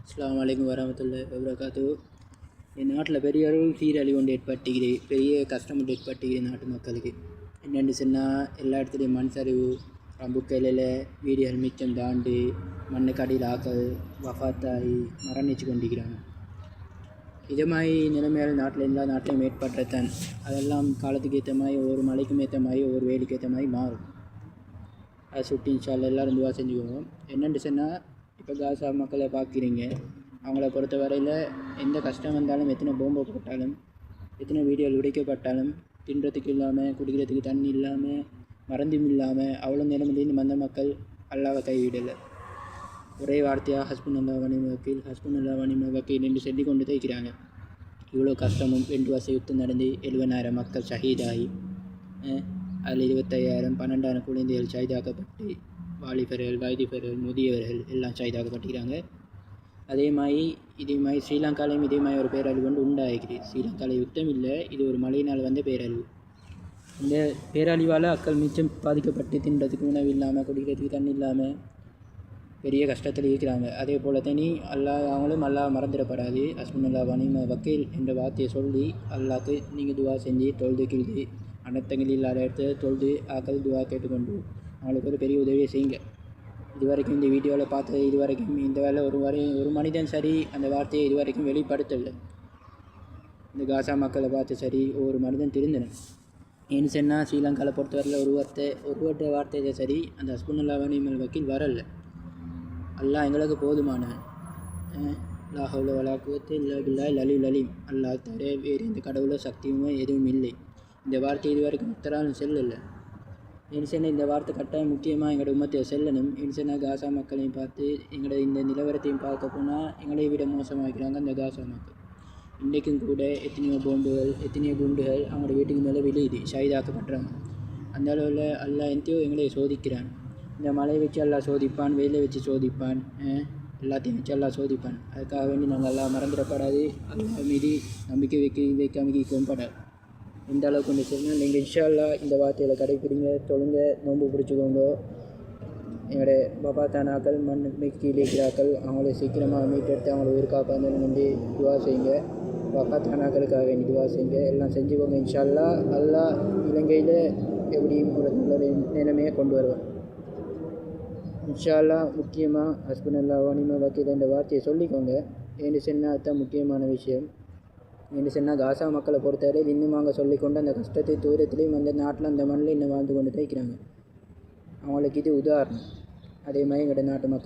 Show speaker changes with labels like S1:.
S1: அஸ்ஸலாமு அலைக்கும் வரஹ்மத்துல்லாஹி வபரகாத்துஹு. என் நாட்டில் பெரிய அளவில் சீரழிவு ஒன்று ஏற்பட்டுகிறது, பெரிய கஷ்டம் ஒன்று ஏற்பட்டுகிறது நாட்டு மக்களுக்கு. என்னென்னு சொன்னால், எல்லா இடத்துலையும் மண் சரிவு, ரம்புக்கையில் வீடுகள் மிச்சம் தாண்டி மண்ணுக்கு அடியில் ஆக்கள் வஃபாத்தாகி மரணிச்சு கொண்டிருக்கிறாங்க. இதே மாதிரி நிலைமையால் நாட்டில் எல்லா நாட்டிலையும் ஏற்படுறதான். அதெல்லாம் காலத்துக்கு ஏற்ற மாதிரி, ஒவ்வொரு மலைக்கும் ஏற்ற மாதிரி, ஒவ்வொரு வேலைக்கு ஏற்ற மாதிரி மாறும். அதை சுட்டி இன்ஷா அல்லாஹ் எல்லோரும் துவா செஞ்சுக்குவோம். என்னென்னு சொன்னால், இப்போ காசா மக்களை பார்க்குறீங்க, அவங்கள பொறுத்த வரையில் எந்த கஷ்டம் வந்தாலும், எத்தனை போம்பை போட்டாலும், எத்தனை வீடியோவில் உடைக்கப்பட்டாலும், தின்றதுக்கு இல்லாமல், குடிக்கிறதுக்கு தண்ணி இல்லாமல், மருந்தும் இல்லாமல் அவ்வளோ நிலைமையிலேருந்து வந்த மக்கள் அல்லாஹ்வை கைவிடலை. ஒரே வார்த்தையாக ஹஸ்புனல்லாஹ் வ நிஅமல் வக்கீல், ஹஸ்புனல்லாஹ் வ நிஅமல் வக்கீல் என்று சொல்லி கொண்டு தான் இருக்கிறாங்க. இவ்வளோ கஷ்டமும் 2 வருஷ யுத்தம் நடந்து 70,000 மக்கள் ஷஹீதாகி, அதில் 25,000 12,000 குழந்தைகள் ஷஹீதாக்கப்பட்டு, வாலிபர்கள், வயதிபர்கள், முதியவர்கள் எல்லாம் ஷஹீதாக்கப்பட்டுக்கிறாங்க. இதே மாதிரி ஸ்ரீலங்காலையும் இதே மாதிரி ஒரு பேரழிவு கொண்டு உண்டாகிக்குது. ஸ்ரீலங்காவில் யுத்தம் இல்லை, இது ஒரு மழையினால் வந்த பேரழிவு. இந்த பேரழிவால் மக்கள் மிச்சம் பாதிக்கப்பட்டு தின்றதுக்கு உணவு இல்லாமல், குடிக்கிறதுக்கு தண்ணி இல்லாமல் பெரிய கஷ்டத்தில் இருக்கிறாங்க. அதே போல் தனி அவங்களும் அல்லாஹ் மறந்துடப்படாது. ஹஸ்புனல்லாஹ் வ நிஅமல் வக்கீல் என்ற வார்த்தையை சொல்லி அல்லாஹ்க்கு நீங்கள் துவா செஞ்சு தொழுது கிழுது அனர்த்தங்கள் இல்லாத இடத்துல தொழுது ஆக்கள் துவா கேட்டுக்கொண்டு அவங்களுக்கு ஒரு பெரிய உதவியை செய்யுங்க. இதுவரைக்கும் இந்த வீடியோவில் பார்த்தது, இதுவரைக்கும் இந்த வேலை ஒரு மனிதன் சரி அந்த வார்த்தையை இதுவரைக்கும் வெளிப்படுத்தலை. இந்த காசா மக்களை பார்த்து சரி ஒரு மனிதன் திருந்தணும். ஏன்னு சொன்னால், ஸ்ரீலங்காவில் பொறுத்தவரையில் ஒரு வார்த்தையை சரி அந்த ஹஸ்புனல்லாஹ் வ நிஅமல் வக்கீல் வரலை. அல்லாஹ் எங்களுக்கு போதுமானவன். லா ஹவ்ல வலா குவத்த இல்லா பில்லாஹில் அலியுல் அலீம். அல்லாஹ் தவிர வேறு எந்த கடவுளோ சக்தியுமே எதுவும் இல்லை. இந்த வார்த்தை இதுவரைக்கும் மற்றராலும் செல்லலை. ஏன்னு சொன்னால், இந்த வார்த்தை கட்டாயம் முக்கியமாக எங்களோட உம்மத்தை செல்லணும். ஏன்னு சொன்னால், காசா மக்களையும் பார்த்து எங்களோட இந்த நிலவரத்தையும் பார்க்க போனால் எங்களை விட மோசமாக்கிறாங்க அந்த காசா மக்கள். இன்றைக்கும் கூட எத்தனையோ போம்புகள், எத்தனையோ குண்டுகள் அவங்களோட வீட்டுக்கு மேலே விழுது, ஷஹீதாக்கப்படுறாங்க. அந்த அளவில் அல்லாஹ் எந்தையோ எங்களை சோதிக்கிறான். இந்த மழையை வச்சு அல்லாஹ் சோதிப்பான், வெயிலை வச்சு சோதிப்பான், எல்லாத்தையும் வச்சு அல்லாஹ் சோதிப்பான். அதுக்காக வேண்டி நாங்கள் எல்லாம் மறந்துடப்படாது. அல்லாஹ் மீது நம்பிக்கை வைக்காமல் படாது. இந்த அளவுக்கு கொண்டு சொன்னால், நீங்கள் இன்ஷா அல்லாஹ் இந்த வார்த்தையில் கடைப்பிடிங்க, தொழுங்க, நோன்பு பிடிச்சிக்கோங்க. எங்களோட பபாத்தானாக்கள் மண்ணுக்கு கீழே இருக்கிறாக்கள் அவங்கள சீக்கிரமாக மீட்டெடுத்து அவங்கள உயிர் காப்பாற்றணும் வந்து துவா செய்யுங்க. பபாத்தானாக்களுக்காக வேண்டி துவா செய்யுங்க. எல்லாம் செஞ்சுக்கோங்க. இன்ஷா அல்லாஹ் அல்லாஹ் இலங்கையில் எப்படியும் ஒரு நல்ல நிலைமையை கொண்டு வருவான். இன்ஷா அல்லாஹ் முக்கியமாக ஹஸ்புனல்லாஹ் வ நிஅமல் வக்கீல் என்ற வார்த்தையை சொல்லிக்கோங்க. ஏன்னு சொன்னால் அதுதான் முக்கியமான விஷயம். ஏன்னு சொன்னால், காசா மக்களை பொறுத்தவரையில் இன்னும் அவங்க சொல்லிக்கொண்டு அந்த கஷ்டத்தை தூரத்துலேயும் அந்த நாட்டில் அந்த மண்ணில் இன்னும் வாழ்ந்து கொண்டு தான் இருக்கிறாங்க. அவங்களுக்கு இது உதாரணம். அதே மாதிரி எங்களோட நாட்டு மக்கள்